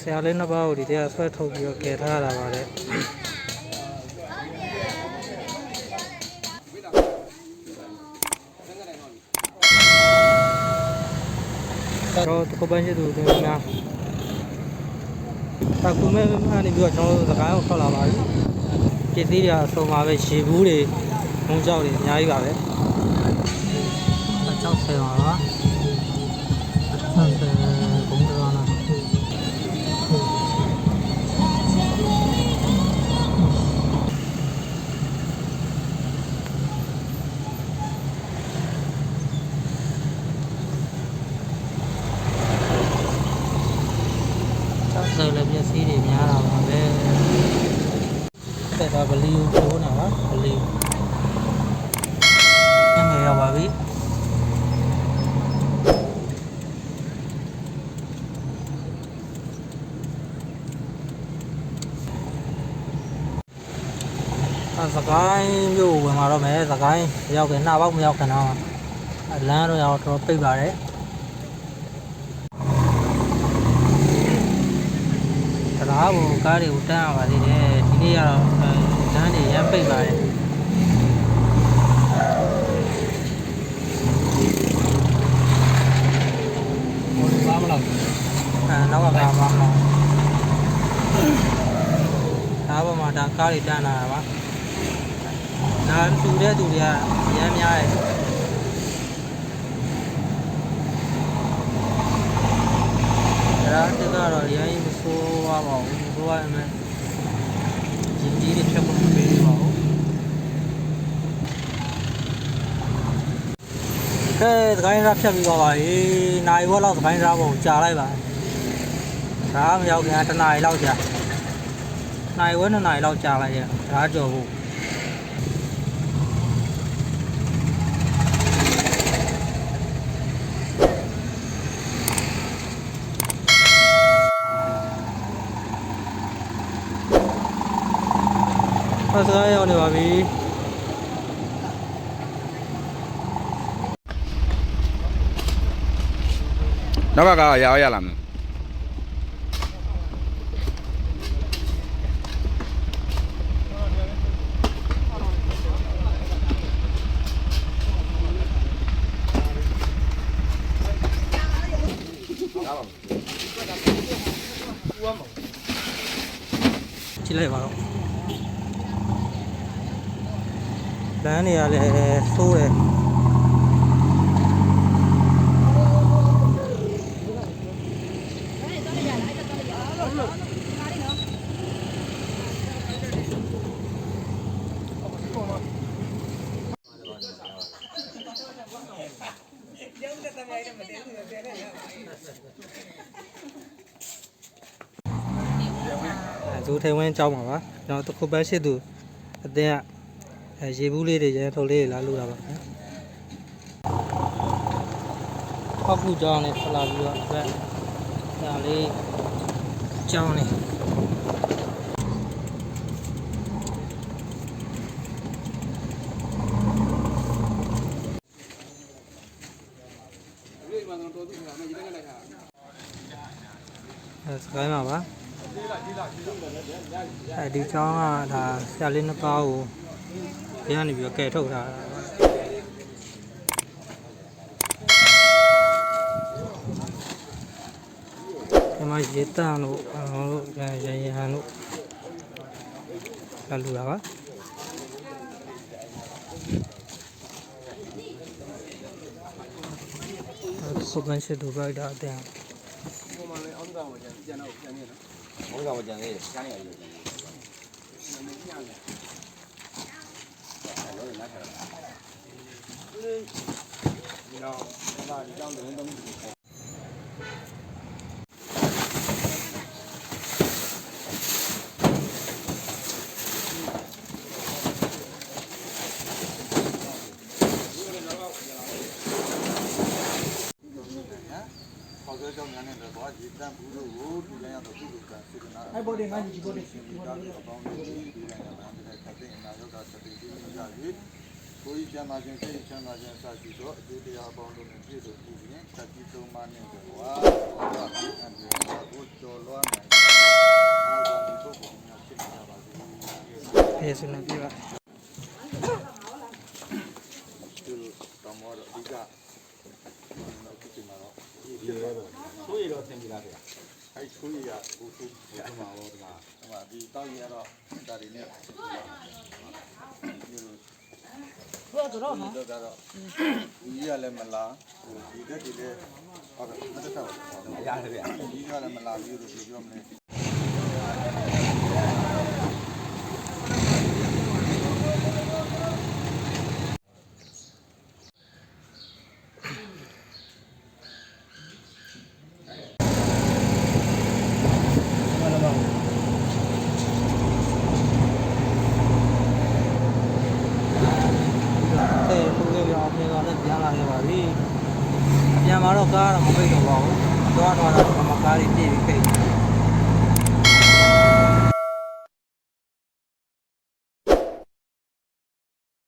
ဆရာလေးနှစ်ပါးကိုဒီတရားဆွဲထုတ်ပြီးတော့ကယ်ထားရတာပါလေတော့ကိုပိုင်းရှိသူတွေများအခုမဲ့အနေပြီးတော့ကျွန်တော်တို့စကားကိုထွက်လာပါပြီပစ္စည်းတွေအဆုံးပါပဲရေဘူးတွေငုံကြောက်တွေအများကြီးပါပဲ60ပါပါ60ဘုံတော်လားဆိုလည်းပစ္စည်းတွေများတာပါပဲဒါဗလီကိုပိုးနေတာဗလီညနေရောက်ပါပြီစကိုင်းမြို့ဝင်มาတော့မယ်စကိုင်းရောက်ခင်နှာပေါက်မရောက်ခင်တော့လမ်းတော့ရောက်တော့ပိတ်ပါတယ်တရားဘုံကားတွေကိုတန်းရပါသေးတယ်ဒီနေ့ကတော့လမ်းတွေရမ်းပိတ်ပါတယ်ဟိုဘာမလားနောက်ကကားမှာဒါပေါ်မှာဒါကားတွေတန်းလာတာပါဒါတူတဲ့သူတွေကရမ်းများတယ်ဒါတက်ကတော့ရမ်းမဆိုးပါဘူးမဆိုးပါမယ်ကြီးတွေချက်မပေးပါဘူးကဲသခိုင်းစားဖြတ်ပြီးသွားပါပြီနိုင်ဝက်လောက်သခိုင်းစားပုံကြာလိုက်ပါဒါမရောက်ခင်တနားရီလောက်ကြာနိုင်ဝက်2နာရီလောက်ကြာလိုက်ရဒါကြော်ဖို့ဆက်စားရောက်နေပါပြီနောက်ကရလာမယ်ကြည့်လိုက်ပါတော့လမ်းနေရလဲဆိုးတယ်ဇိုးထိုင်ဝင်းကြောင်းပါပါကျွန်တော်တခုပန်းရှိသူအတင်းကရေဘူးလေးတွေရန်ထုတ်လေးတွေလာလို့တာပါခင်ဗျောက်ကူကြောင်းနဲ့ဖလာပြီးတော့အတွက်ဒါလေးကြောင်းနေစကိုင်းပါပါဒီကြောင်းကဒါဆရာလေးနှစ်ပါးကိုဒီကနေပြီးတော့ကဲထုတ်ထားတာဒီမှာရေတန်းလို့ရရဟန်လို့လာလူတာပါခုပန်းရှိသူပိုက်တာအတင်းပုံမှန်လေးအောက်ကမှာကျန်တော့ကျန်နေနော်အောက်ကမှာကျန်နေတယ်ကျန်နေရတယ်ဒီတော့ဒါဒီကြောင့်တုံးတုံး好多叫年龄的多，一咱不如住人家都不如干，谁跟哪？哎，不对，俺你不对，不对。帮助你住人家，俺这个特定，那有个特定的下去，所以讲那件事，讲那件啥去做，就得要帮助你这个住人，他去做嘛那个话，俺这个不做乱来。ဖေးစနေပြပါ သူတော်မောတော့အဓိကနောက်ကြည့်မှာတော့ဒီလိုပဲ ဆိုးရတော့သင်ပြီလားဗျာ အဲ့ချိုးရကိုသူ ဒီမှာတော့ဒီမှာ ဟိုဒီတောက်ရတော့ဒါတွေနဲ့ဘယ်လိုတော့နော်တော့ဒီရလည်းမလားဒီတက်ဒီလည်းဟုတ်ကဲ့မတက်တော့ ရတယ်ဗျာ ဒီကလည်းမလာဘူးလို့ပြောမလဲ ဖေးလူတွေရောဖေးတော့လည်းပြန်လာခဲ့ပါပြီပြန်มาတော့ကားတော့မပိတ်တော့ပါဘူးတော့တော့မကားလေးပြေးပြီးဖိတ်